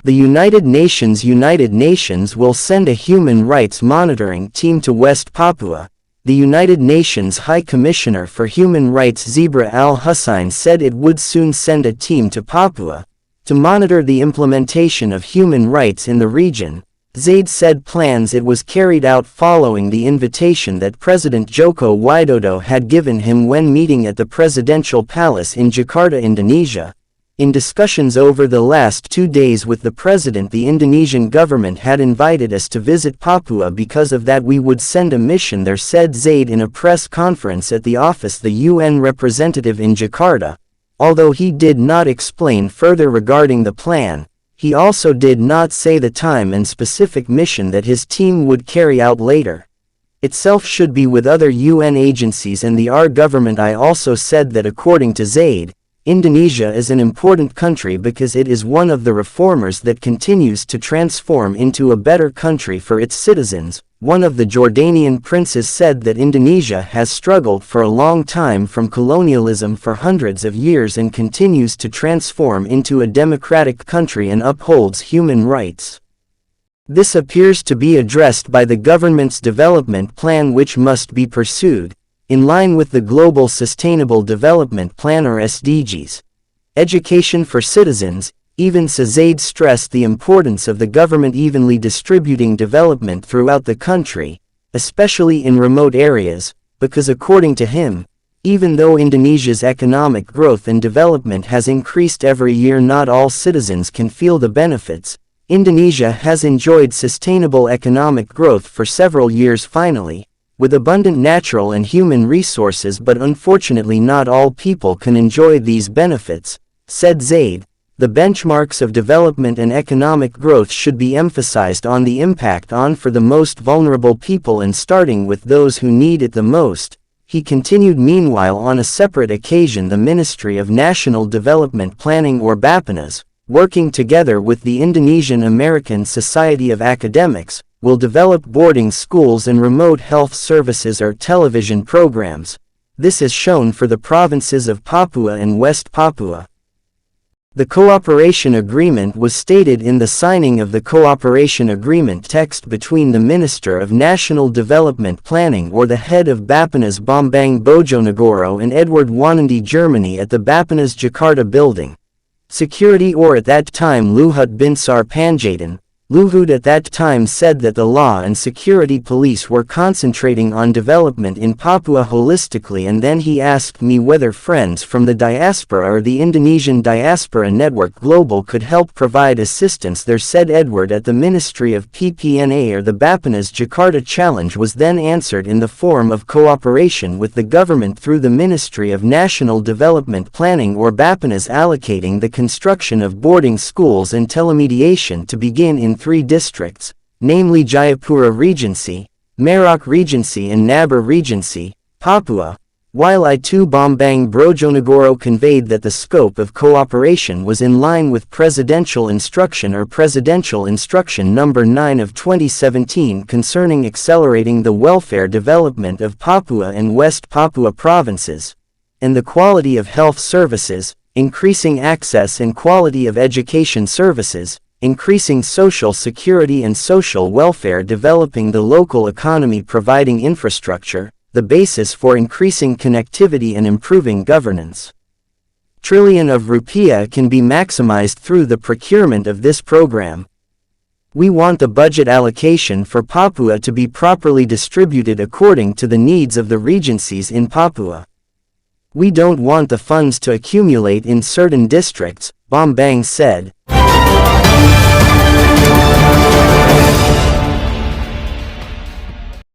The United Nations will send a human rights monitoring team to West Papua. The United Nations High Commissioner for Human Rights Zebra al-Husain said it would soon send a team to Papua to monitor the implementation of human rights in the region. Zaid said plans it was carried out following the invitation that President Joko Widodo had given him when meeting at the presidential palace in Jakarta, Indonesia. In discussions over the last 2 days with the president, the Indonesian government had invited us to visit Papua. Because of that we would send a mission there, said Zaid in a press conference at the office the UN representative in Jakarta. Although he did not explain further regarding the plan, he also did not say the time and specific mission that his team would carry out later. Itself should be with other UN agencies and the our government. I also said that according to Zaid, Indonesia is an important country because it is one of the reformers that continues to transform into a better country for its citizens. One of the Jordanian princes said that Indonesia has struggled for a long time from colonialism for hundreds of years and continues to transform into a democratic country and upholds human rights. This appears to be addressed by the government's development plan, which must be pursued in line with the Global Sustainable Development Plan or SDGs. Education for citizens. Even Zaid stressed the importance of the government evenly distributing development throughout the country, especially in remote areas, because according to him, even though Indonesia's economic growth and development has increased every year, not all citizens can feel the benefits. Indonesia has enjoyed sustainable economic growth for several years finally, with abundant natural and human resources, but unfortunately not all people can enjoy these benefits, said Zaid. The benchmarks of development and economic growth should be emphasized on the impact on for the most vulnerable people and starting with those who need it the most. He continued. Meanwhile, on a separate occasion, the Ministry of National Development Planning or Bappenas, working together with the Indonesian American Society of Academics, will develop boarding schools and remote health services or television programs. This is shown for the provinces of Papua and West Papua. The cooperation agreement was stated in the signing of the cooperation agreement text between the Minister of National Development Planning or the head of Bappenas Bambang Bojonegoro and Edward Wanandi, Germany, at the Bappenas Jakarta building. Security or at that time Luhut Binsar Panjaitan. Luhut at that time said that the law and security police were concentrating on development in Papua holistically, and then he asked me whether friends from the diaspora or the Indonesian Diaspora Network Global could help provide assistance there, said Edward. At the Ministry of PPNA or the Bappenas Jakarta challenge was then answered in the form of cooperation with the government through the Ministry of National Development Planning or Bappenas, allocating the construction of boarding schools and telemediation to begin in 3 districts, namely Jayapura Regency, Merak Regency and Nabur Regency, Papua, while I2 Bambang Brojonegoro conveyed that the scope of cooperation was in line with Presidential Instruction or Presidential Instruction No. 9 of 2017 concerning accelerating the welfare development of Papua and West Papua provinces, and the quality of health services, increasing access and quality of education services, increasing social security and social welfare, developing the local economy, providing infrastructure, the basis for increasing connectivity and improving governance. Trillion of rupiah can be maximized through the procurement of this program. We want the budget allocation for Papua to be properly distributed according to the needs of the regencies in Papua. We don't want the funds to accumulate in certain districts, Bambang said.